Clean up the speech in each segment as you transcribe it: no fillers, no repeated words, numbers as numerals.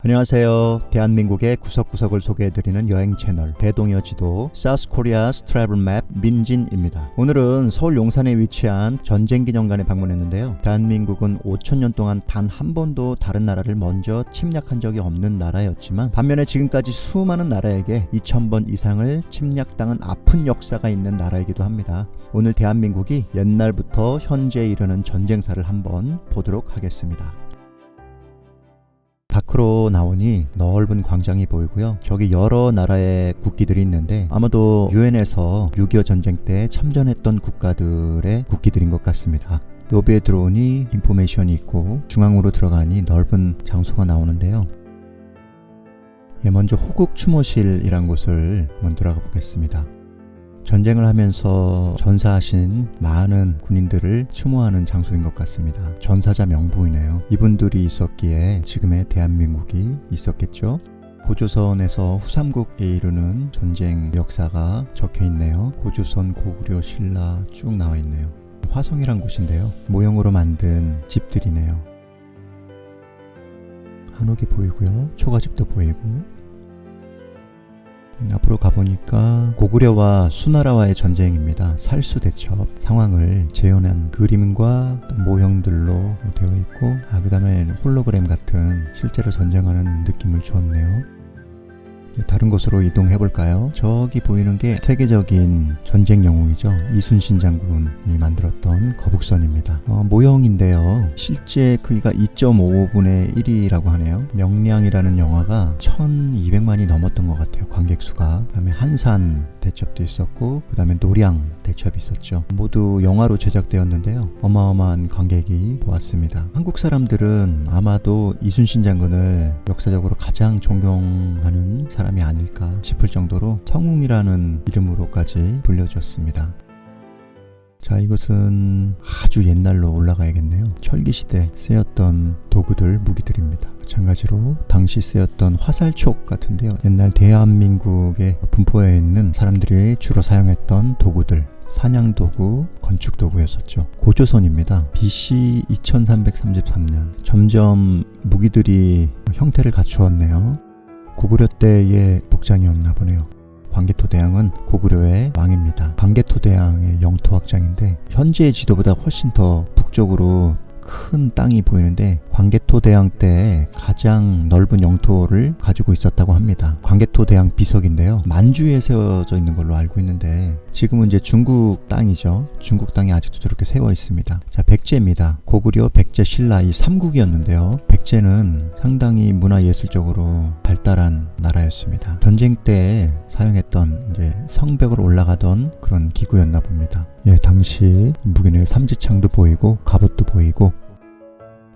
안녕하세요. 대한민국의 구석구석을 소개해드리는 여행 채널 대동여 지도 South Korea's Travel Map 민진입니다. 오늘은 서울 용산에 위치한 전쟁기념관에 방문했는데요. 대한민국은 5,000년 동안 단 한 번도 다른 나라를 먼저 침략한 적이 없는 나라였지만 반면에 지금까지 수많은 나라에게 2,000번 이상을 침략당한 아픈 역사가 있는 나라이기도 합니다. 오늘 대한민국이 옛날부터 현재에 이르는 전쟁사를 한번 보도록 하겠습니다. 밖으로 나오니 넓은 광장이 보이고요. 저기 여러 나라의 국기들이 있는데 아마도 유엔에서 6.25 전쟁 때 참전했던 국가들의 국기들인 것 같습니다. 로비에 들어오니 인포메이션이 있고 중앙으로 들어가니 넓은 장소가 나오는데요. 먼저 호국 추모실이란 곳을 한번 들어가 보겠습니다. 전쟁을 하면서 전사하신 많은 군인들을 추모하는 장소인 것 같습니다. 전사자 명부이네요. 이분들이 있었기에 지금의 대한민국이 있었겠죠. 고조선에서 후삼국에 이르는 전쟁 역사가 적혀 있네요. 고조선, 고구려, 신라 쭉 나와 있네요. 화성이란 곳인데요. 모형으로 만든 집들이네요. 한옥이 보이고요. 초가집도 보이고. 앞으로 가보니까 고구려와 수나라와의 전쟁입니다. 살수대첩 상황을 재현한 그림과 모형들로 되어 있고 그 다음에 홀로그램 같은 실제로 전쟁하는 느낌을 주었네요. 다른 곳으로 이동해 볼까요? 저기 보이는 게 세계적인 전쟁 영웅이죠. 이순신 장군이 만들었던 거북선입니다. 모형인데요. 실제 크기가 2.55분의 1이라고 하네요. 명량이라는 영화가 1200만이 넘었던 것 같아요. 관객 수가. 그 다음에 한산 대첩도 있었고 그 다음에 노량 대첩이 있었죠. 모두 영화로 제작되었는데요. 어마어마한 관객이 보았습니다. 한국 사람들은 아마도 이순신 장군을 역사적으로 가장 존경하는 사람이 아닐까 싶을 정도로 성웅이라는 이름으로까지 불려졌습니다. 자, 이것은 아주 옛날로 올라가야겠네요. 철기시대 쓰였던 도구들, 무기들입니다. 마찬가지로 당시 쓰였던 화살촉 같은데요. 옛날 대한민국의 분포에 있는 사람들이 주로 사용했던 도구들, 사냥도구, 건축도구였었죠. 고조선입니다. BC 2333년. 점점 무기들이 형태를 갖추었네요. 고구려 때의 복장이었나 보네요. 광개토대왕은 고구려의 왕입니다. 광개토대왕의 영토 확장인데 현재의 지도보다 훨씬 더 북쪽으로 큰 땅이 보이는데 광개토대왕 때 가장 넓은 영토를 가지고 있었다고 합니다. 광개토대왕 비석인데요. 만주에 세워져 있는 걸로 알고 있는데 지금은 이제 중국 땅이죠. 중국 땅이 아직도 저렇게 세워 있습니다. 자, 백제입니다. 고구려, 백제, 신라 이 3국이었는데요. 백제는 상당히 문화예술적으로 발달한 나라였습니다. 전쟁 때 사용했던 이제 성벽으로 올라가던 그런 기구였나 봅니다. 당시 무기는 삼지창도 보이고 갑옷도 보이고.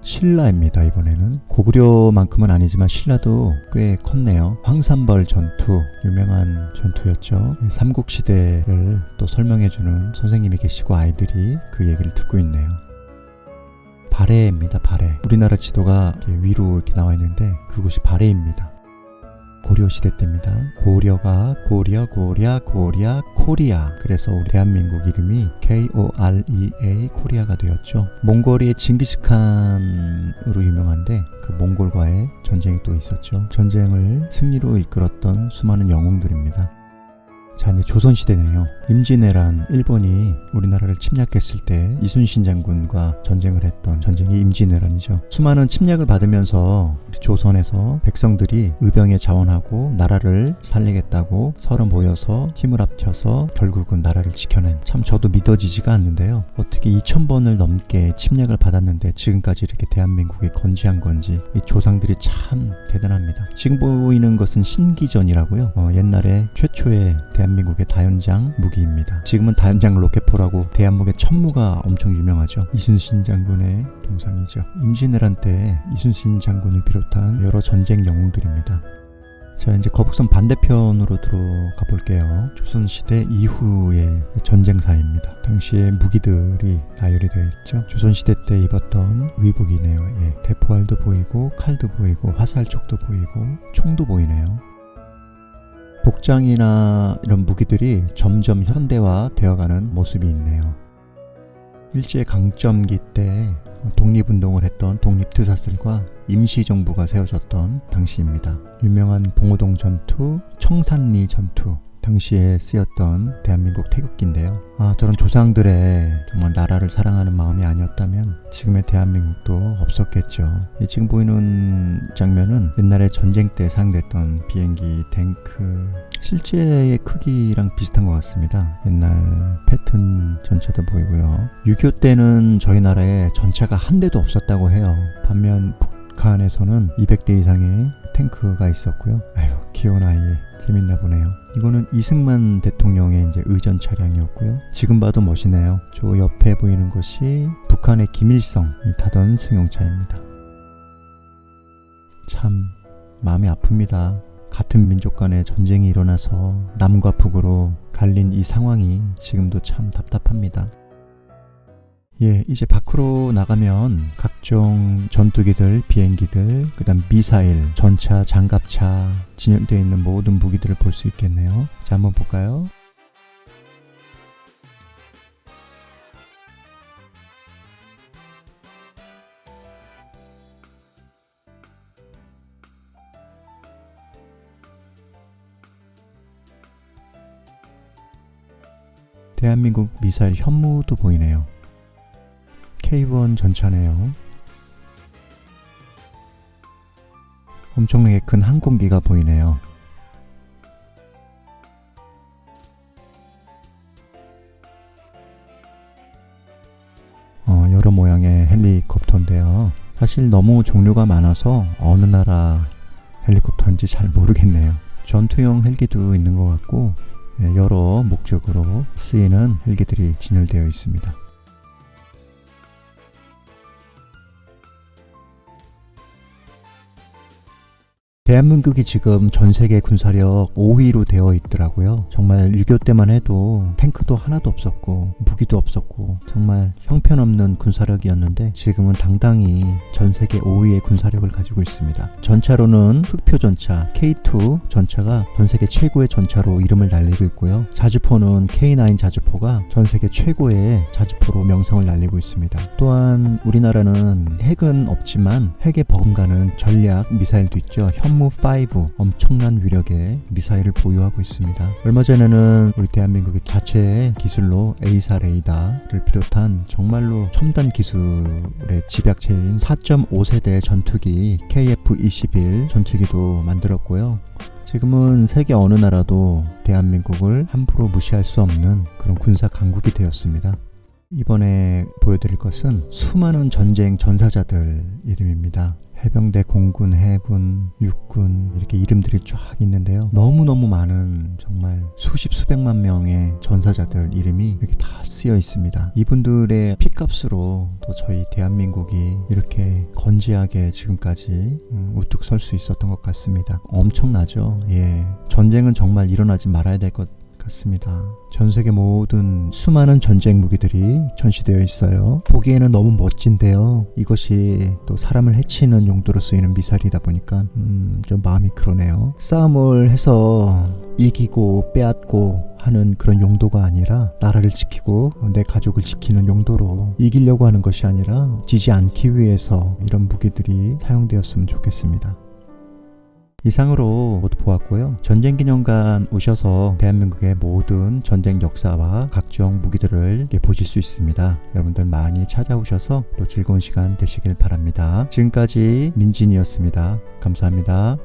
신라입니다. 이번에는 고구려만큼은 아니지만 신라도 꽤 컸네요. 황산벌 전투, 유명한 전투였죠. 삼국시대를 또 설명해주는 선생님이 계시고 아이들이 그 얘기를 듣고 있네요. 발해입니다. 발해. 우리나라 지도가 이렇게 위로 이렇게 나와 있는데 그곳이 발해입니다. 고려시대 때입니다. 고려가 코리아. 그래서 우리 대한민국 이름이 KOREA 코리아가 되었죠. 몽골이 징기스칸으로 유명한데 그 몽골과의 전쟁이 또 있었죠. 전쟁을 승리로 이끌었던 수많은 영웅들입니다. 자, 이제 조선시대네요. 임진왜란, 일본이 우리나라를 침략했을 때 이순신 장군과 전쟁을 했던 전쟁이 임진왜란이죠. 수많은 침략을 받으면서 우리 조선에서 백성들이 의병에 자원하고 나라를 살리겠다고 서로 모여서 힘을 합쳐서 결국은 나라를 지켜낸, 참 저도 믿어지지가 않는데요. 어떻게 2,000번을 넘게 침략을 받았는데 지금까지 이렇게 대한민국이 건재한 건지 이 조상들이 참 대단합니다. 지금 보이는 것은 신기전이라고요. 옛날에 최초의 대한민국의 다연장 무기입니다. 지금은 다연장 로켓포라고 대한민국의 천무가 엄청 유명하죠. 이순신 장군의 동상이죠. 임진왜란 때 이순신 장군을 비롯한 여러 전쟁 영웅들입니다. 자, 이제 거북선 반대편으로 들어가 볼게요. 조선시대 이후의 전쟁사입니다. 당시에 무기들이 나열이 되어 있죠. 조선시대 때 입었던 의복이네요. 대포알도 보이고 칼도 보이고 화살촉도 보이고 총도 보이네요. 복장이나 이런 무기들이 점점 현대화 되어가는 모습이 있네요. 일제강점기 때 독립운동을 했던 독립투사들과 임시정부가 세워졌던 당시입니다. 유명한 봉오동 전투, 청산리 전투, 당시에 쓰였던 대한민국 태극기인데요. 저런 조상들의 정말 나라를 사랑하는 마음이 아니었다면 지금의 대한민국도 없었겠죠. 지금 보이는 장면은 옛날에 전쟁 때 사용됐던 비행기, 탱크, 실제의 크기랑 비슷한 것 같습니다. 옛날 패턴 전차도 보이고요. 6.25 때는 저희 나라에 전차가 한 대도 없었다고 해요. 반면 북한에서는 200대 이상의 탱크가 있었고요. 아유, 귀여운 아이. 재밌나 보네요. 이거는 이승만 대통령의 이제 의전 차량이었고요. 지금 봐도 멋이네요. 저 옆에 보이는 것이 북한의 김일성이 타던 승용차입니다. 참 마음이 아픕니다. 같은 민족 간의 전쟁이 일어나서 남과 북으로 갈린 이 상황이 지금도 참 답답합니다. 이제 밖으로 나가면 각종 전투기들, 비행기들, 그 다음 미사일, 전차, 장갑차 진열되어 있는 모든 무기들을 볼 수 있겠네요. 자, 한번 볼까요? 대한민국 미사일 현무도 보이네요. K1 전차네요. 엄청나게 큰 항공기가 보이네요. 여러 모양의 헬리콥터인데요. 사실 너무 종류가 많아서 어느 나라 헬리콥터인지 잘 모르겠네요. 전투용 헬기도 있는 것 같고 여러 목적으로 쓰이는 헬기들이 진열되어 있습니다. 대한민국이 지금 전세계 군사력 5위로 되어 있더라고요. 정말 6.25 때만 해도 탱크도 하나도 없었고 무기도 없었고 정말 형편없는 군사력이었는데 지금은 당당히 전세계 5위의 군사력을 가지고 있습니다. 전차로는 흑표전차 K2 전차가 전세계 최고의 전차로 이름을 날리고 있고요. 자주포는 K9 자주포가 전세계 최고의 자주포로 명성을 날리고 있습니다. 또한 우리나라는 핵은 없지만 핵에 버금가는 전략 미사일도 있죠. 현무5 엄청난 위력의 미사일을 보유하고 있습니다. 얼마 전에는 우리 대한민국의 자체 기술로 A4 레이더를 비롯한 정말로 첨단 기술의 집약체인 4.5세대 전투기 KF-21 전투기도 만들었고요. 지금은 세계 어느 나라도 대한민국을 함부로 무시할 수 없는 그런 군사 강국이 되었습니다. 이번에 보여드릴 것은 수많은 전쟁 전사자들 이름입니다. 해병대, 공군, 해군, 육군 이렇게 이름들이 쫙 있는데요. 너무너무 많은 정말 수십 수백만 명의 전사자들 이름이 이렇게 다 쓰여 있습니다. 이분들의 피값으로 또 저희 대한민국이 이렇게 건재하게 지금까지 우뚝 설 수 있었던 것 같습니다. 엄청나죠. 전쟁은 정말 일어나지 말아야 될 것 같습니다. 전 세계 모든 수많은 전쟁 무기들이 전시되어 있어요. 보기에는 너무 멋진데요. 이것이 또 사람을 해치는 용도로 쓰이는 미사일이다 보니까 좀 마음이 그러네요. 싸움을 해서 이기고 빼앗고 하는 그런 용도가 아니라 나라를 지키고 내 가족을 지키는 용도로 이기려고 하는 것이 아니라 지지 않기 위해서 이런 무기들이 사용되었으면 좋겠습니다. 이상으로 모두 보았고요. 전쟁기념관 오셔서 대한민국의 모든 전쟁 역사와 각종 무기들을 보실 수 있습니다. 여러분들 많이 찾아오셔서 또 즐거운 시간 되시길 바랍니다. 지금까지 민진이었습니다. 감사합니다.